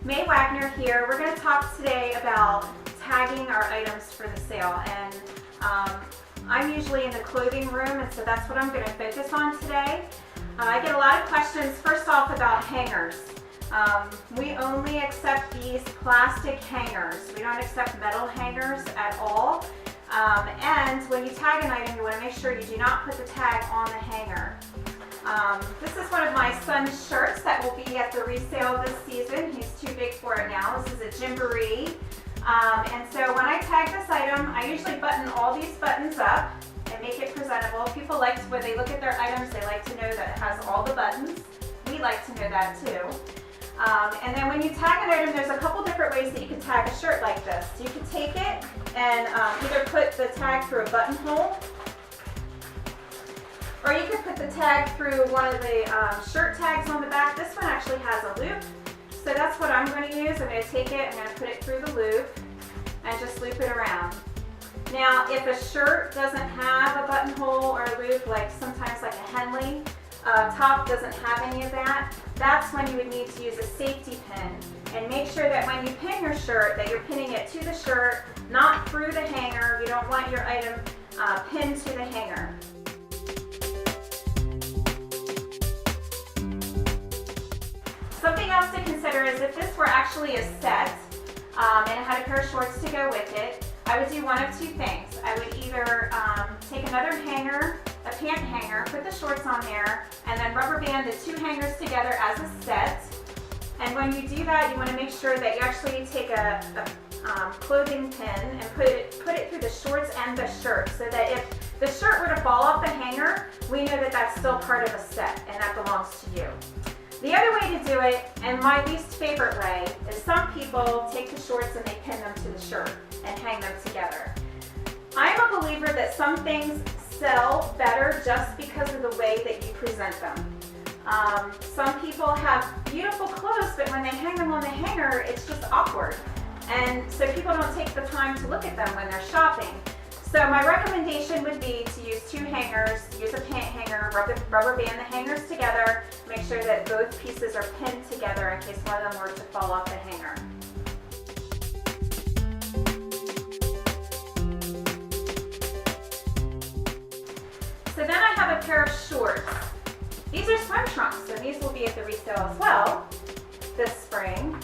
May Wagner here. We're going to talk today about tagging our items for the sale, and I'm usually in the clothing room, and so that's what I'm going to focus on today. I get a lot of questions, first off, about hangers. We only accept these plastic hangers. We don't accept metal hangers at all. And when you tag an item, you want to make sure you do not put the tag on the hanger. This is one of my son's shirts that will be at the resale this season. He's too big for it now. This is a Gymboree. And so when I tag this item, I usually button all these buttons up and make it presentable. People like to, when they look at their items, they like to know that it has all the buttons. We like to know that too. And then when you tag an item, there's a couple different ways that you can tag a shirt like this. You can take it and either put the tag through a buttonhole, or you can put the tag through one of the shirt tags on the back. This one actually has a loop, so that's what I'm going to use. I'm going to take it, I'm going to put it through the loop, and just loop it around. Now, if a shirt doesn't have a buttonhole or a loop, like sometimes like a Henley top doesn't have any of that, that's when you would need to use a safety pin. And make sure that when you pin your shirt, that you're pinning it to the shirt, not through the hanger. You don't want your item pinned to the hanger. Something else to consider is if this were actually a set and it had a pair of shorts to go with it, I would do one of two things. I would either take another hanger, a pant hanger, put the shorts on there, and then rubber band the two hangers together as a set. And when you do that, you want to make sure that you actually take a clothing pin and put it through the shorts and the shirt, so that if the shirt were to fall off the hanger, we know that that's still part of a set and that belongs to you. The other way to do it, and my least favorite way, is some people take the shorts and they pin them to the shirt and hang them together. I'm a believer that some things sell better just because of the way that you present them. Some people have beautiful clothes, but when they hang them on the hanger, it's just awkward. And so people don't take the time to look at them when they're shopping. So my recommendation would be to use two hangers, use a pant hanger, rubber band the hangers together, make sure that both pieces are pinned together in case one of them were to fall off the hanger. So then I have a pair of shorts. These are swim trunks, and these will be at the resale as well this spring.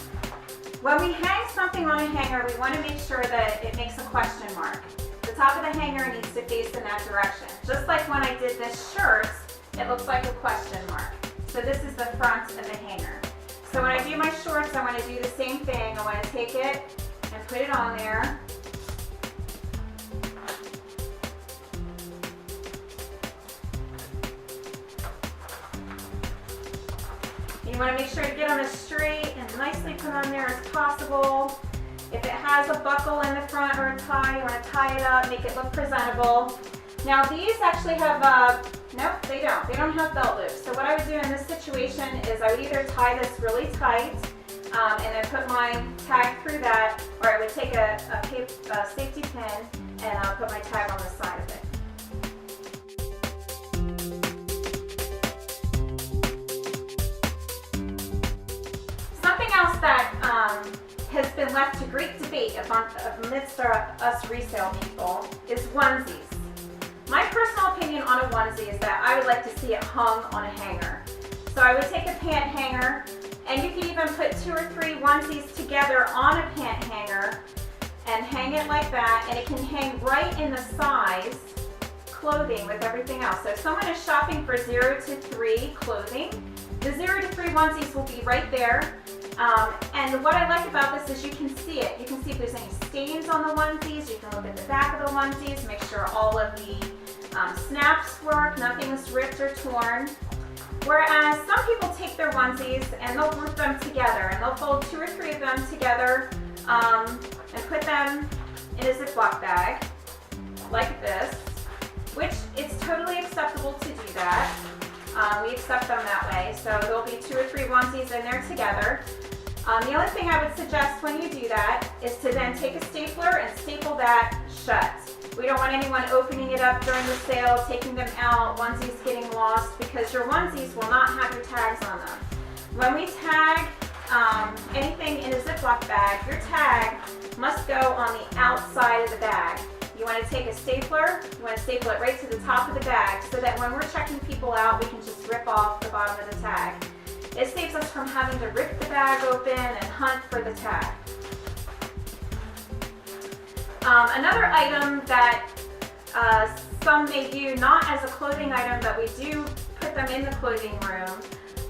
When we hang something on a hanger, we want to make sure that it makes a question mark. The top of the hanger needs to face in that direction. Just like when I did this shirt, it looks like a question mark. So this is the front of the hanger. So when I do my shorts, I want to do the same thing. I want to take it and put it on there. You want to make sure to get them as straight and nicely put on there as possible. If it has a buckle in the front or a tie, you want to tie it up, make it look presentable. Now these actually have, nope, they don't. They don't have belt loops. So what I would do in this situation is I would either tie this really tight and then put my tag through that, or I would take a safety pin and put my tag on the side of it. Something else that has been left to great debate amidst us resale people is onesies. My personal opinion on a onesie is that I would like to see it hung on a hanger. So I would take a pant hanger, and you can even put 2 or 3 onesies together on a pant hanger and hang it like that, and it can hang right in the size clothing with everything else. So if someone is shopping for 0 to 3 clothing, the 0 to 3 onesies will be right there. And what I like about this is you can see it. You can see if there's any stains on the onesies. You can look at the back of the onesies, make sure all of the snaps work, nothing is ripped or torn. Whereas some people take their onesies and they'll group them together, and they'll fold 2 or 3 of them together and put them in a Ziploc bag like this, which it's totally acceptable to do that. We accept them that way. So there'll be 2 or 3 onesies in there together. The only thing I would suggest when you do that is to then take a stapler and staple that shut. We don't want anyone opening it up during the sale, taking them out, onesies getting lost, because your onesies will not have your tags on them. When we tag anything in a Ziploc bag, your tag must go on the outside of the bag. You want to take a stapler, you want to staple it right to the top of the bag so that when we're checking people out, we can just rip off the bottom of the tag. It saves us from having to rip the bag open and hunt for the tag. Another item that some may view not as a clothing item, but we do put them in the clothing room.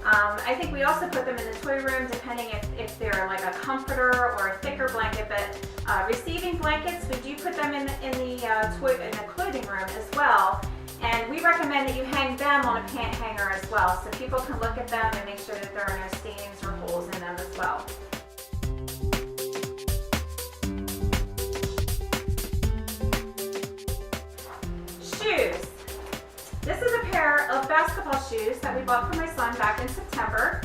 I think we also put them in the toy room depending if they're like a comforter or a thicker blanket, but receiving blankets, we do put them in the clothing room as well. And we recommend that you hang them on a pant hanger as well, so people can look at them and make sure that there are no stains or holes in them as well. Shoes. This is a pair of basketball shoes that we bought for my son back in September.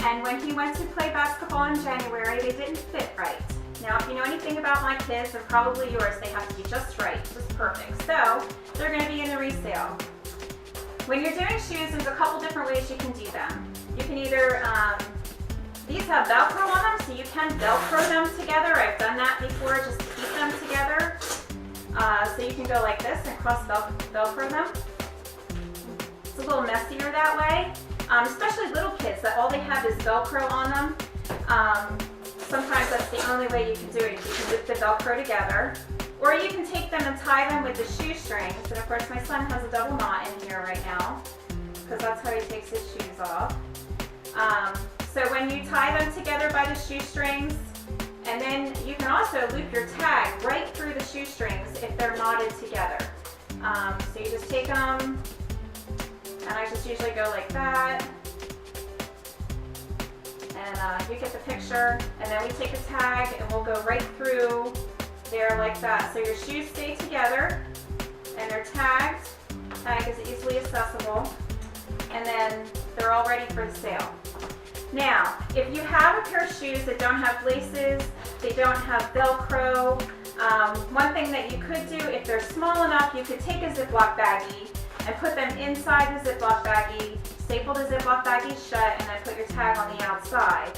And when he went to play basketball in January, they didn't fit right. Now, if you know anything about my kids, and probably yours, they have to be just right, just perfect. So, they're going to be in the resale. When you're doing shoes, there's a couple different ways you can do them. You can either, these have Velcro on them, so you can Velcro them together. I've done that before just to keep them together. So you can go like this and cross Velcro them. It's a little messier that way, especially little kids that all they have is Velcro on them. Sometimes that's the only way you can do it. You can whip the Velcro together, or you can take them and tie them with the shoestrings. And of course, my son has a double knot in here right now because that's how he takes his shoes off. So when you tie them together by the shoestrings, and then you can also loop your tag right through the shoestrings if they're knotted together. So you just take them, and I just usually go like that. And you get the picture, and then we take a tag and we'll go right through there like that. So your shoes stay together and they're tagged. Tag is easily accessible, and then they're all ready for the sale. Now, if you have a pair of shoes that don't have laces, they don't have Velcro, one thing that you could do, if they're small enough, you could take a Ziploc baggie and put them inside the Ziploc baggie, staple the Ziploc baggie shut, and then put your tag on the outside.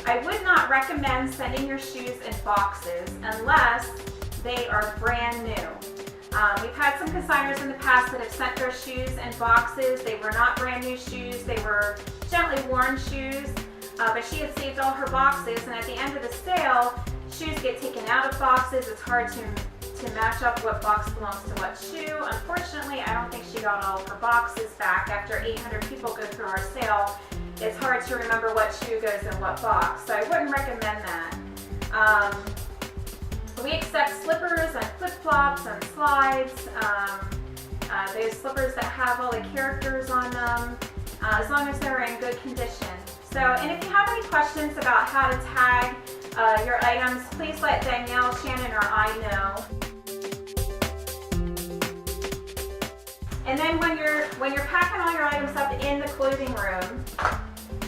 I would not recommend sending your shoes in boxes unless they are brand new. We've had some consignors in the past that have sent their shoes in boxes. They were not brand new shoes, they were gently worn shoes, but she had saved all her boxes, and at the end of the sale, shoes get taken out of boxes. It's hard to match up what box belongs to what shoe. Unfortunately, I don't think she got all of her boxes back. After 800 people go through our sale, it's hard to remember what shoe goes in what box, so I wouldn't recommend that. We accept slippers and flip-flops and slides, those slippers that have all the characters on them, as long as they're in good condition. So, and if you have any questions about how to tag your items, please let Danielle, Shannon, or I know. And then when you're packing all your items up in the clothing room,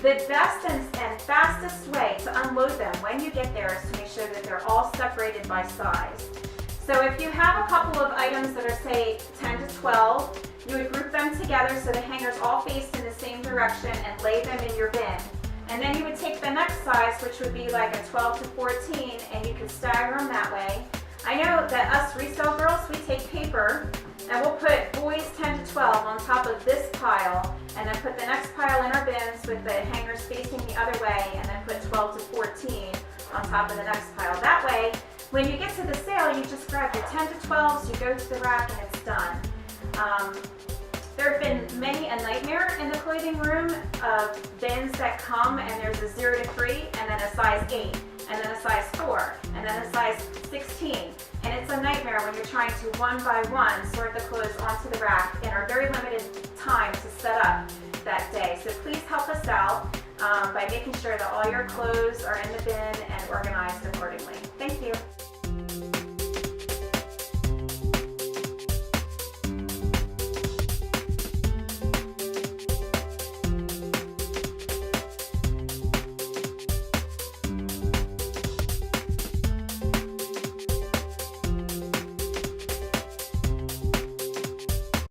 the best and fastest way to unload them when you get there is to make sure that they're all separated by size. So if you have a couple of items that are, say, 10 to 12, you would group them together so the hangers all faced in the same direction and lay them in your bin. And then you would take the next size, which would be like a 12 to 14, and you could stagger them that way. I know that us resale girls, we take paper and we'll put boys 10 to 12 on top of this pile, and then put the next pile in our bins with the hangers facing the other way, and then put 12 to 14 on top of the next pile. That way, when you get to the sale, you just grab your 10 to 12s, you go to the rack, and it's done. There have been many a nightmare in the clothing room of bins that come and there's a 0 to 3, and then a size 8, and then a size 4, and then a size 16. And it's a nightmare when you're trying to one by one sort the clothes onto the rack in our very limited time to set up that day. So please help us out by making sure that all your clothes are in the bin and organized accordingly. Thank you.